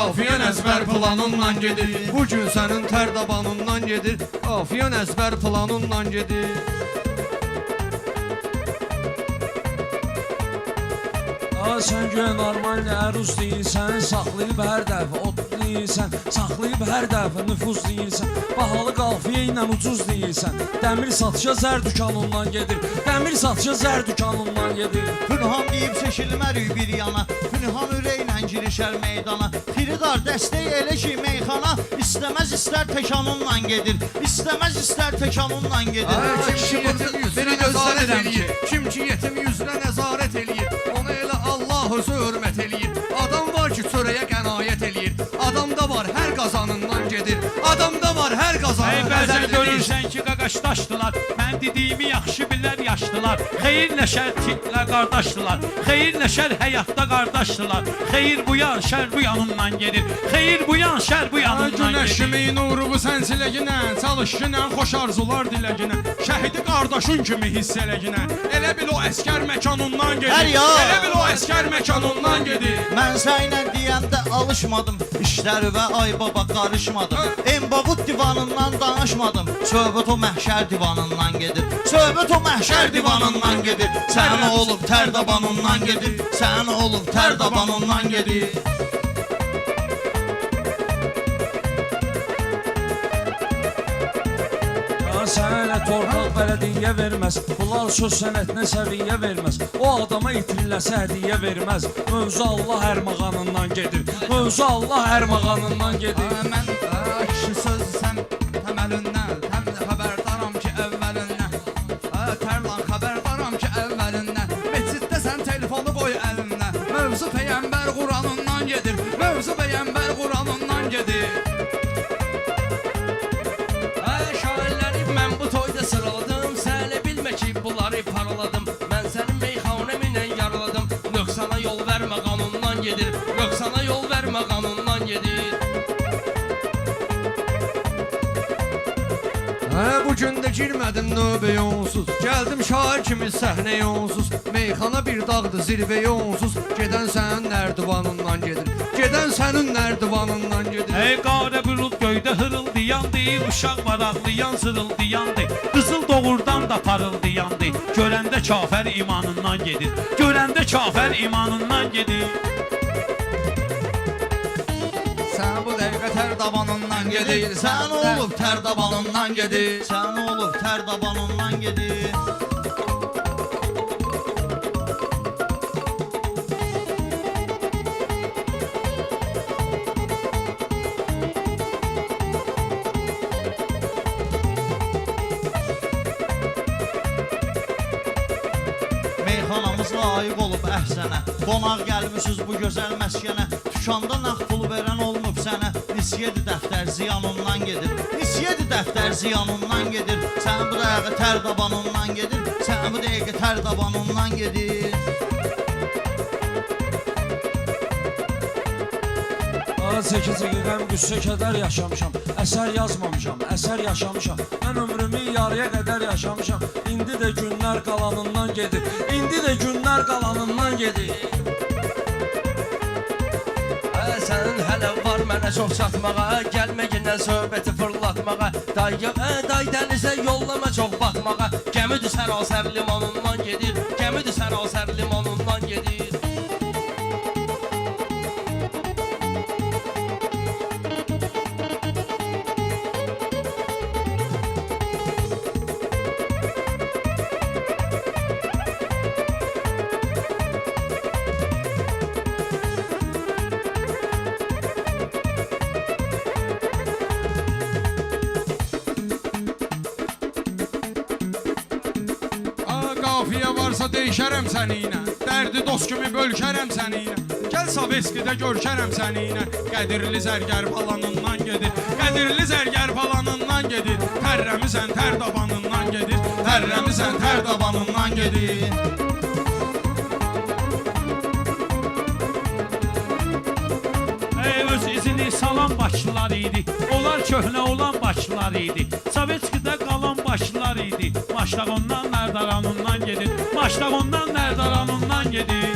qafiyan əzbər planınla gedir. Bu gün sənin tər dabanından gedir. Qafiyan əzbər planınla gedir. Sən göyə normal əruz deyilsən, saxlayıb hər dəfə ot deyilsən, saxlayıb hər dəfə nüfuz deyilsən, bahalı qafiyə ilə ucuz deyilsən, dəmir satışa zər dükanından gedir, dəmir satışa zər dükanından gedir. Pünhan deyib çəkilmərik bir yana, pünhan ürəklə girişər meydana, Firidar dəstək elə ki meyxana, istəməz istər təkanunla gedir, istəməz istər təkanunla gedir. Kim ki yetim yüzünə nəzarət eləyir, kim ki yetim yüzünə nəzarət eləyir, ona elə Allah özü hörmət eləyir. Adam var ki çörəyə qənaət eləyir, adamda var hər qazanından gedir, adamda var hər qazanından gedir. Bəzən görürsən ki qaqaşdaşdılar, mən dediyimi yaxşı bilər yaşlılar, xeyir nəşər titlə qardaşdılar, xeyir nəşər həyatda qardaşdılar, xeyir bu yan şər bu yanından gedir, xeyir bu yan şər bu yanından gedir. Günəşimin uğrubu sənsiləginə, çalışqinə, xoş arzular diləginə, şəhidi qardaşın kimi hiss eləginə, elə bil o əskər məkanundan gedir, elə bil o əskər məkanundan gedir. Mən sənlə deyəndə alışmadım, işlərimə ay baba qarışmadım, Embabut divanından danışmadım, söhbət o məhşər divanından gedir, söhbət o məhşər divanından gedir, sən olub tər dabanından gedir, sən olub tər dabanından gedir. Sən elə torpaq bələdiyyə verməz, bunlar söz sənətinə səviyyə verməz, o adama itirilləsə hədiyyə verməz, mövzu Allah ərmağanından gedir, mövzu Allah ərmağanından gedir. Mən kişi sözsəm təməlindən, təmli xəbərdaram ki əvvəlindən, tərlan xəbərdaram ki əvvəlindən, meçiddə sən telefonu qoy əlinə, mövzu Peyyəmbər Quranından gedir, mövzu Peyyəmbər Quranından gedir. Sıraladım, sənə bilmə ki bunları paraladım, mən sənin meyxanəminlə yaraladım, nöqsana yol vermə qanundan gedir, nöqsana yol vermə qanundan gedir. Bu gün də girmədim növbəyə onsuz, gəldim şair kimi səhnəyə onsuz, meyxana bir dağdır zirvəyə onsuz, gedən sənin nərdivanından gedir, gedən sənin nərdivanından gedir. Ey qara bulud göydə hırıldayandı, uşaq maraqlayan zırıldayandı, qızıl doğurdan da parıldayandı, görəndə kafər imanından gedir, görəndə kafər imanından gedir. Sən bu dəqiqə tər dabanından gedir, Sən olub tər dabanından gedir, sən olub tər dabanından gedir. Meyxanamız layiq olub əhsənə, qonaq gəlmişiz bu gözəl məskənə, tükanda nağd pul verən olmub sənə, nisiyədi dəftər ziyanından gedir, nisiyədi dəftər ziyanından gedir, sən bu dəqiqə tər dabanından gedir, sən bu dəqiqə tər dabanından gedir. 8 ildən qüssə kədər yaşamışam, əsər yazmamışam, əsər yaşamışam, mən ömrümü yarıya qədər yaşamışam, indi də günlər qalanından gedir, indi də günlər qalanından gedir. Sənin hələ var mənə çox çatmağa, gəlməyindən söhbəti fırlatmağa, day dənizə yollama çox batmağa, gəmidir sərasər limanından gedir, gəmidir sərasər limanından gedir. Qafiyə varsa deyişərəm səninlə, dərdi dost kimi bölkərəm səninlə, gəl Sovetskidə görkərəm səninlə, qədirli zərgər falanından gedir, qədirli zərgər falanından gedir, tərrəmizən tər dabanından gedir, tərrəmizən tər dabanından gedir. Öz izini salan başlılar idi, onlar köhnə olan başlılar idi, Sovetskidə qalan başlılar idi, Maştağondan Nərdaranından gedir, Maştağondan Nərdaranından gedir.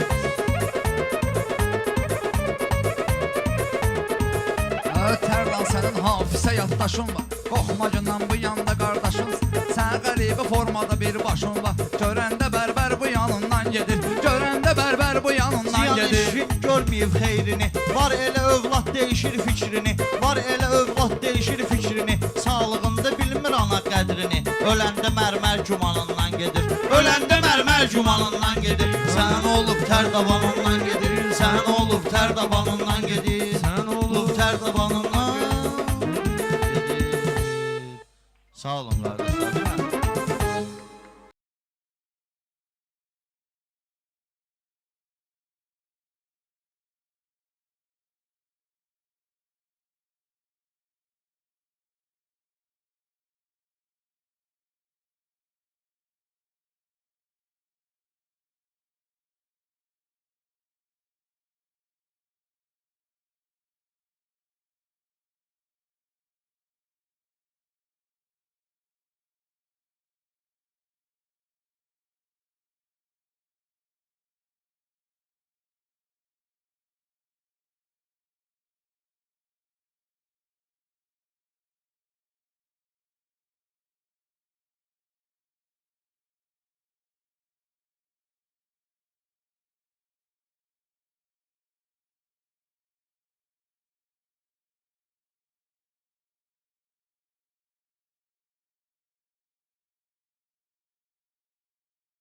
Tərlan sənin hafizə yaddaşın var. Qorxma gündən bu yanda qardaşın. Sən qəribə formada bir başın var. Görəndə bərbər bu yanından gedir. Görəndə bərbər bu yanından Ziyan gedir. eşin görməyib xeyrini. Var elə övlad değişir fikrini. Var elə övlad değişir fikrini. Sağlığında bilmir ana qədrini. Öləndə mərmər cumanından gedir. Öləndə mərmər cumanından gedir. Sən olub tər dabanından gedir. Sən olub tər dabanından gedir. Sən olub tər dabanından gedir. Sağ olun qardaş.